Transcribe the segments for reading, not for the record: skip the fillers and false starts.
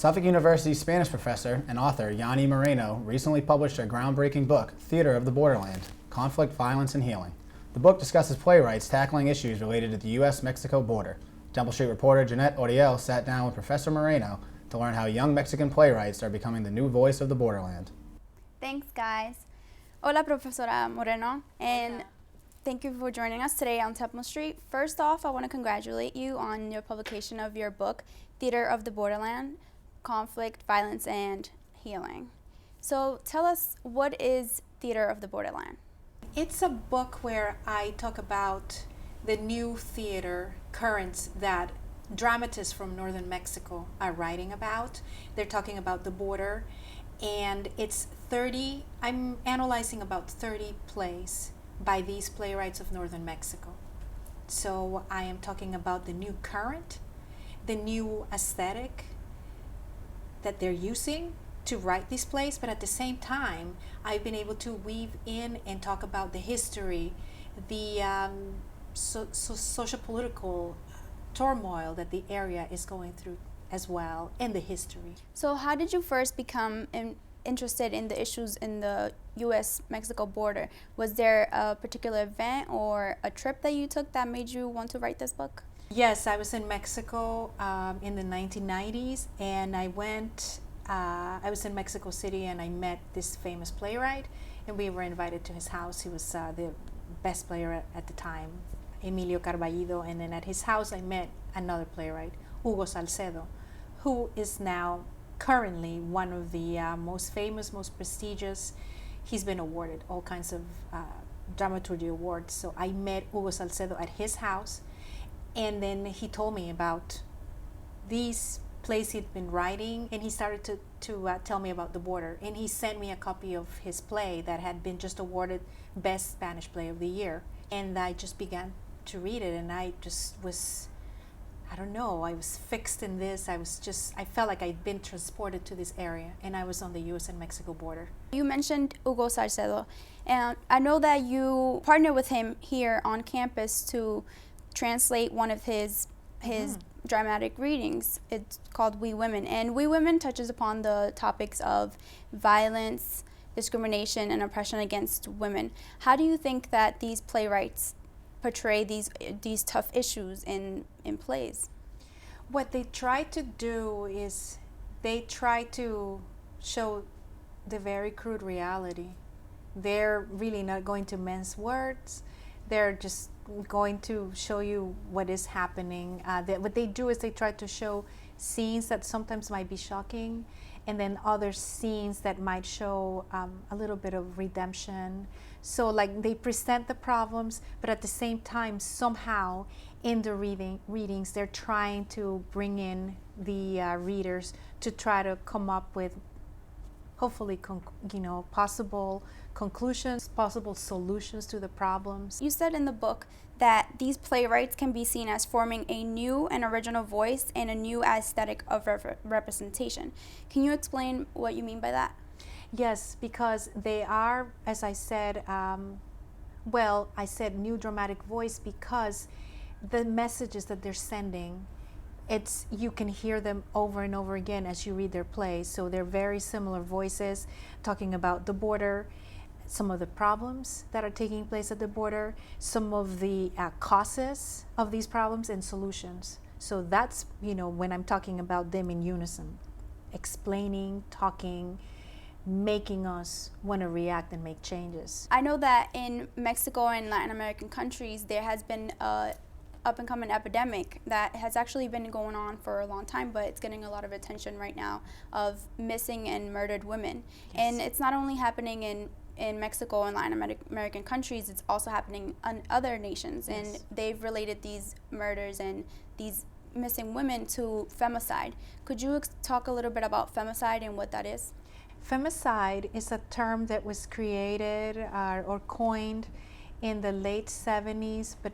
Suffolk University Spanish professor and author Iani Moreno recently published a groundbreaking book, Theater of the Borderland: Conflict, Violence, and Healing. The book discusses playwrights tackling issues related to the U.S.-Mexico border. Temple Street reporter Jeanette Origel sat down with Professor Moreno to learn how young Mexican playwrights are becoming the new voice of the borderland. Thanks, guys. Hola, Profesora Moreno, and thank you for joining us today on Temple Street. First off, I want to congratulate you on your publication of your book, Theater of the Borderland: Conflict, Violence, and Healing. So tell us, what is Theater of the Borderland? It's a book where I talk about the new theater currents that dramatists from northern Mexico are writing about. They're talking about the border, and I'm analyzing about 30 plays by these playwrights of northern Mexico. So I am talking about the new current, the new aesthetic that they're using to write these plays, but at the same time, I've been able to weave in and talk about the history, the socio-political turmoil that the area is going through as well, and the history. So how did you first become interested in the issues in the U.S.-Mexico border? Was there a particular event or a trip that you took that made you want to write this book? Yes, I was in Mexico in the 1990s, and I was in Mexico City, and I met this famous playwright, and we were invited to his house. He was the best player at the time, Emilio Carballido, and then at his house I met another playwright, Hugo Salcedo, who is now currently one of the most famous, most prestigious. He's been awarded all kinds of dramaturgy awards. So I met Hugo Salcedo at his house, and then he told me about these plays he'd been writing, and he started to tell me about the border. And he sent me a copy of his play that had been just awarded Best Spanish Play of the Year. And I just began to read it, and I just was, I don't know, I was fixed in this. I felt like I'd been transported to this area, and I was on the U.S. and Mexico border. You mentioned Hugo Salcedo, and I know that you partnered with him here on campus to translate one of his dramatic readings. It's called We Women, and We Women touches upon the topics of violence, discrimination, and oppression against women. How do you think that these playwrights portray these tough issues in plays? What they try to do is they try to show the very crude reality. They're really not going to mince words. They're just going to show you what is happening. What they do is they try to show scenes that sometimes might be shocking, and then other scenes that might show a little bit of redemption. So like they present the problems, but at the same time, somehow in the readings, they're trying to bring in the readers to try to come up with hopefully possible conclusions, possible solutions to the problems. You said in the book that these playwrights can be seen as forming a new and original voice and a new aesthetic of representation. Can you explain what you mean by that? Yes, because they are, as I said, I said new dramatic voice because the messages that they're sending, you can hear them over and over again as you read their plays. So they're very similar voices talking about the border, some of the problems that are taking place at the border, some of the causes of these problems and solutions. So that's, when I'm talking about them in unison, explaining, talking, making us want to react and make changes. I know that in Mexico and Latin American countries, there has been a up-and-coming epidemic that has actually been going on for a long time, but it's getting a lot of attention right now, of missing and murdered women. Yes. And it's not only happening in Mexico and Latin American countries, it's also happening in other nations. Yes. And they've related these murders and these missing women to femicide. Could you talk a little bit about femicide and what that is? Femicide is a term that was created or coined in the late 70s, but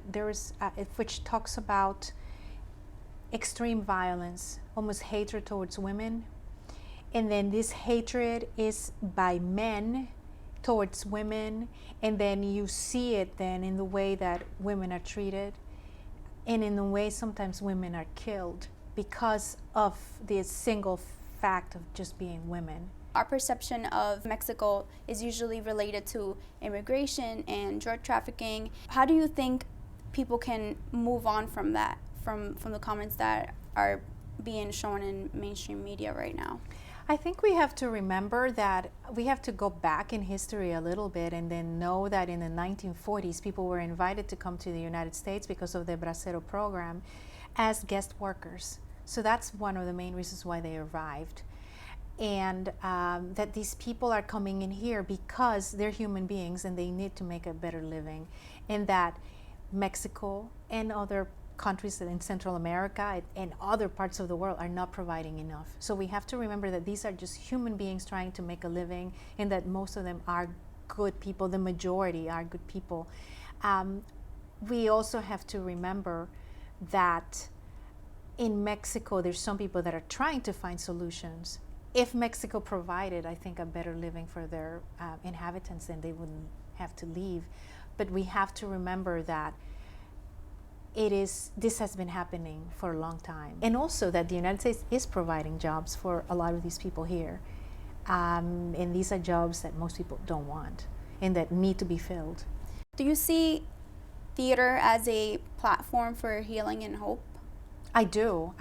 which talks about extreme violence, almost hatred towards women. And then this hatred is by men towards women, and then you see it then in the way that women are treated, and in the way sometimes women are killed because of this single fact of just being women. Our perception of Mexico is usually related to immigration and drug trafficking. How do you think people can move on from that, from the comments that are being shown in mainstream media right now? I think we have to remember that we have to go back in history a little bit and then know that in the 1940s, people were invited to come to the United States because of the Bracero program as guest workers. So that's one of the main reasons why they arrived. And that these people are coming in here because they're human beings and they need to make a better living. And that Mexico and other countries in Central America and other parts of the world are not providing enough. So we have to remember that these are just human beings trying to make a living, and that most of them are good people. The majority are good people. We also have to remember that in Mexico, there's some people that are trying to find solutions. If Mexico provided, I think, a better living for their inhabitants, then they wouldn't have to leave. But we have to remember that this has been happening for a long time. And also that the United States is providing jobs for a lot of these people here. And these are jobs that most people don't want and that need to be filled. Do you see theater as a platform for healing and hope? I do.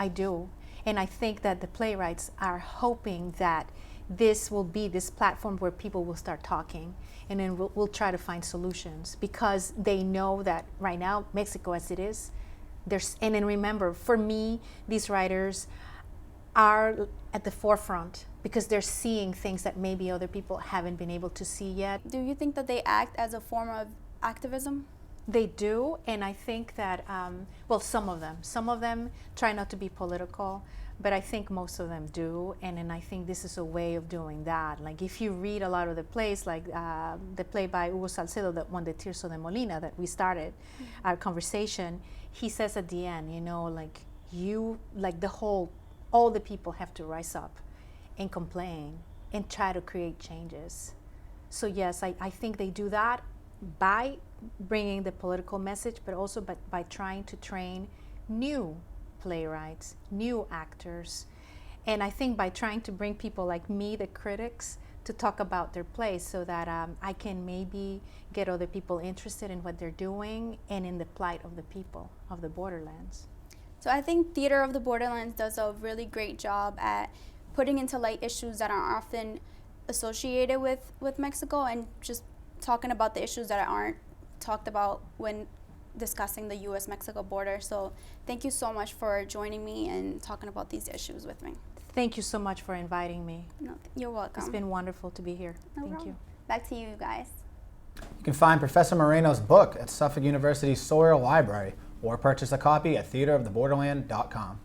And I think that the playwrights are hoping that this will be this platform where people will start talking, and then we'll try to find solutions, because they know that right now, Mexico as it is, and then remember, for me, these writers are at the forefront because they're seeing things that maybe other people haven't been able to see yet. Do you think that they act as a form of activism? They do, and I think that, some of them try not to be political, but I think most of them do, and I think this is a way of doing that. Like if you read a lot of the plays, like the play by Hugo Salcedo that won the Tirso de Molina that we started our conversation, he says at the end, all the people have to rise up and complain and try to create changes. So yes, I think they do that by bringing the political message, but also by trying to train new playwrights, new actors. And I think by trying to bring people like me, the critics, to talk about their plays, so that I can maybe get other people interested in what they're doing and in the plight of the people of the Borderlands. So I think Theater of the Borderlands does a really great job at putting into light issues that are often associated with Mexico, and just talking about the issues that aren't talked about when discussing the U.S.-Mexico border. So thank you so much for joining me and talking about these issues with me. Thank you so much for inviting me. No, you're welcome. It's been wonderful to be here. No Thank problem. you. Back to you guys. You can find Professor Moreno's book at Suffolk University Sawyer Library, or purchase a copy at theateroftheborderland.com.